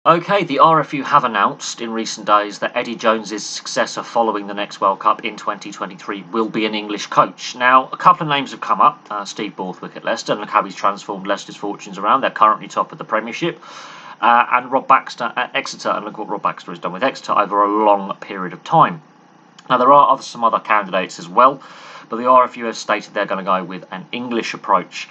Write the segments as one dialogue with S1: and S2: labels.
S1: Okay, the RFU have announced in recent days that Eddie Jones's successor following the next World Cup in 2023 will be an English coach. Now, a couple of names have come up. Steve Borthwick at Leicester, and look how he's transformed Leicester's fortunes around. They're currently top of the Premiership. And Rob Baxter at Exeter, and look what Rob Baxter has done with Exeter over a long period of time. Now, there are some other candidates as well, but the RFU have stated they're going to go with an English approach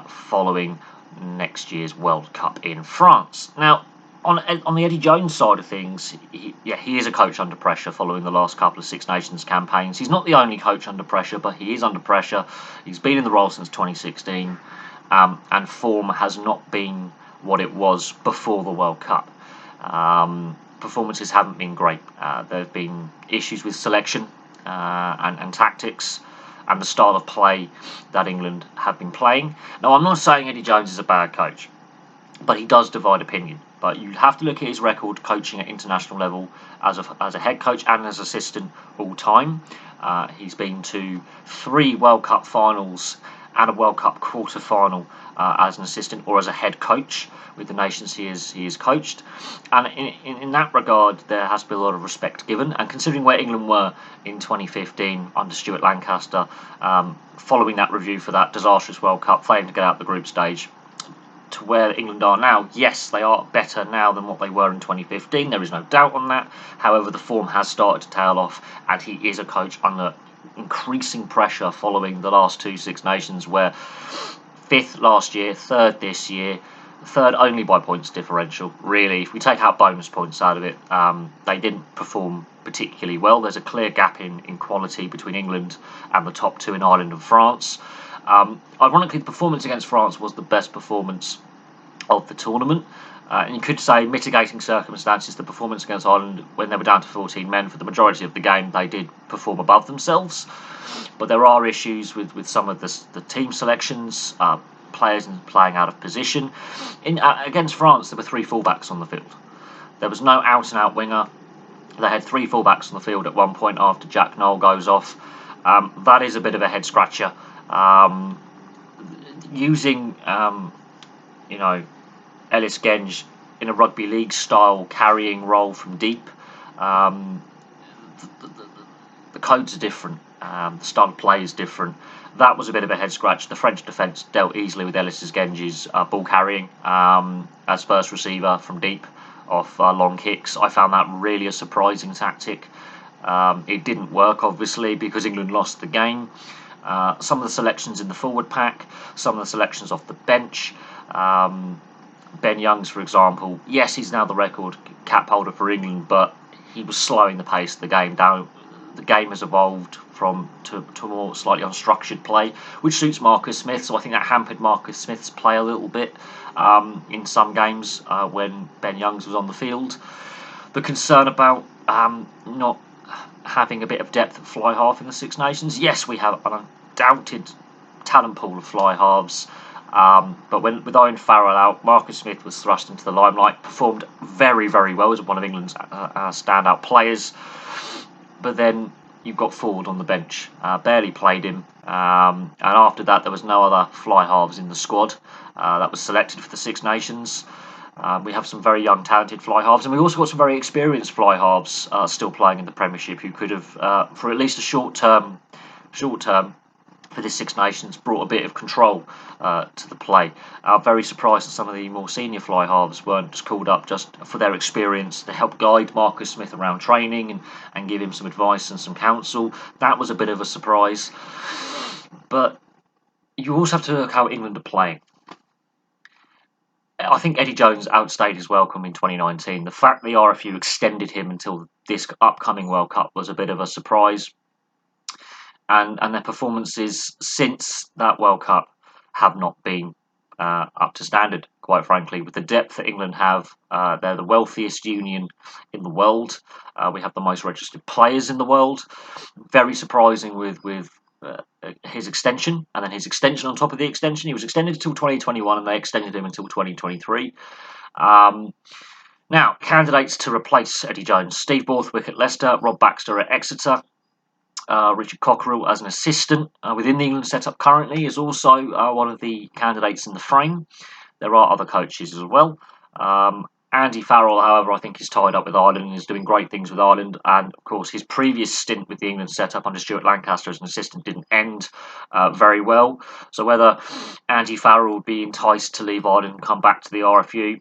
S1: following next year's World Cup in France. Now, on the Eddie Jones side of things, he is a coach under pressure following the last couple of Six Nations campaigns. He's not the only coach under pressure, but he is under pressure. He's been in the role since 2016, and form has not been what it was before the World Cup. Performances haven't been great. There have been issues with selection and tactics and the style of play that England have been playing. Now, I'm not saying Eddie Jones is a bad coach, but he does divide opinion. But you have to look at his record coaching at international level as a head coach and as assistant all time. He's been to 3 World Cup finals and a World Cup quarter final as an assistant or as a head coach with the nations he has coached. And in that regard, there has to be a lot of respect given. And considering where England were in 2015 under Stuart Lancaster, following that review for that disastrous World Cup, failing to get out the group stage, to where England are now, yes, they are better now than what they were in 2015. There is no doubt on that. However, the form has started to tail off, and he is a coach under increasing pressure following the last 2 Six Nations, where 5th last year, 3rd this year, 3rd only by points differential. Really, if we take out bonus points out of it, they didn't perform particularly well. There's a clear gap in quality between England and the top 2 in Ireland and France. Ironically, the performance against France was the best performance of the tournament. And you could say, mitigating circumstances, the performance against Ireland, when they were down to 14 men for the majority of the game, they did perform above themselves. But there are issues with some of the team selections, players playing out of position. Against France, there were 3 fullbacks on the field. There was no out-and-out winger. They had 3 fullbacks on the field at one point after Jack Noel goes off. That is a bit of a head-scratcher. Using Ellis Genge in a rugby league style carrying role from deep, the codes are different, the style of play is different. That was a bit of a head scratch. The French defence dealt easily with Ellis Genge's ball carrying as first receiver from deep off long kicks. I found that really a surprising tactic. It didn't work, obviously, because England lost the game. Some of the selections in the forward pack, some of the selections off the bench. Ben Youngs, for example, yes, he's now the record cap holder for England, but he was slowing the pace of the game down. The game has evolved to a more slightly unstructured play, which suits Marcus Smith, so I think that hampered Marcus Smith's play a little bit in some games when Ben Youngs was on the field. The concern about not having a bit of depth at fly half in the Six Nations. Yes, we have an undoubted talent pool of fly halves, but with Owen Farrell out, Marcus Smith was thrust into the limelight, performed very, very well as one of England's standout players. But then you've got Ford on the bench, barely played him, and after that there was no other fly halves in the squad that was selected for the Six Nations. We have some very young, talented fly halves, and we also got some very experienced fly halves still playing in the Premiership who could have, for at least a short term, for this Six Nations, brought a bit of control to the play. Very surprised that some of the more senior fly halves weren't just called up just for their experience to help guide Marcus Smith around training and give him some advice and some counsel. That was a bit of a surprise. But you also have to look how England are playing. I think Eddie Jones outstayed his welcome in 2019. The fact the RFU extended him until this upcoming World Cup was a bit of a surprise. And their performances since that World Cup have not been up to standard, quite frankly. With the depth that England have, they're the wealthiest union in the world. We have the most registered players in the world. Very surprising with his extension, and then his extension on top of the extension. He was extended until 2021, and they extended him until 2023. Now, candidates to replace Eddie Jones: Steve Borthwick at Leicester, Rob Baxter at Exeter, Richard Cockerell as an assistant within the England setup currently is also one of the candidates in the frame. There are other coaches as well. Andy Farrell, however, I think is tied up with Ireland and is doing great things with Ireland. And of course, his previous stint with the England setup under Stuart Lancaster as an assistant didn't end very well. So whether Andy Farrell would be enticed to leave Ireland and come back to the RFU,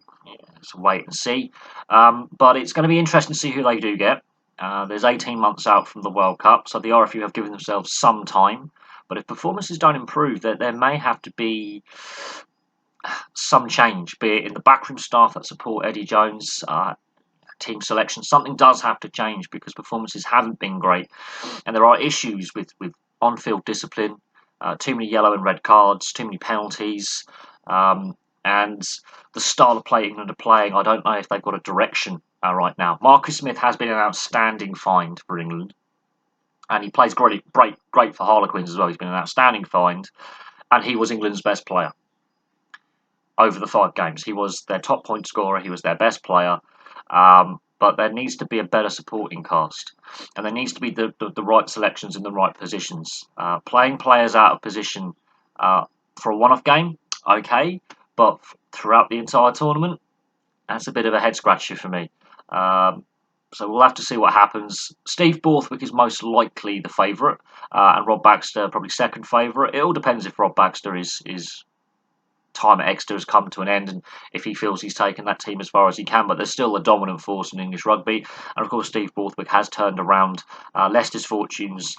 S1: let's wait and see. But it's going to be interesting to see who they do get. There's 18 months out from the World Cup, so the RFU have given themselves some time. But if performances don't improve, there may have to be some change, be it in the backroom staff that support Eddie Jones, team selection. Something does have to change because performances haven't been great, and there are issues with on-field discipline, too many yellow and red cards, too many penalties, and the style of play England are playing. I don't know if they've got a direction right now. Marcus Smith has been an outstanding find for England, and he plays great for Harlequins as well. He's been an outstanding find, and he was England's best player over the 5 games. He was their top point scorer. He was their best player. But there needs to be a better supporting cast, and there needs to be the right selections in the right positions. Playing players out of position for a one-off game, okay, but throughout the entire tournament, that's a bit of a head scratcher for me. So we'll have to see what happens. Steve Borthwick is most likely the favourite, and Rob Baxter probably second favourite. It all depends if Rob Baxter is time at Exeter has come to an end, and if he feels he's taken that team as far as he can. But there's still a dominant force in English rugby, and of course Steve Borthwick has turned around Leicester's fortunes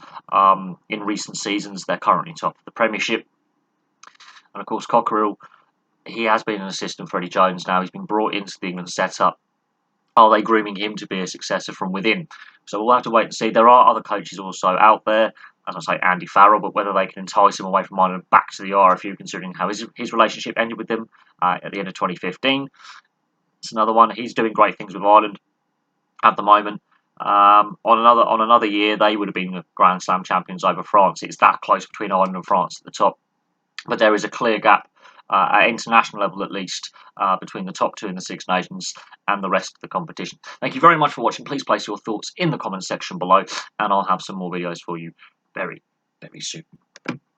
S1: in recent seasons. They're currently top of the Premiership, and of course Cockerill, he has been an assistant for Eddie Jones now. He's been brought into the England setup. Are they grooming him to be a successor from within? So we'll have to wait and see. There are other coaches also out there, as I say, Andy Farrell, but whether they can entice him away from Ireland and back to the RFU, considering how his relationship ended with them at the end of 2015. It's another one. He's doing great things with Ireland at the moment. On another year, they would have been the Grand Slam champions over France. It's that close between Ireland and France at the top. But there is a clear gap at international level, at least, between the top 2 in the Six Nations and the rest of the competition. Thank you very much for watching. Please place your thoughts in the comments section below, and I'll have some more videos for you very, very soon.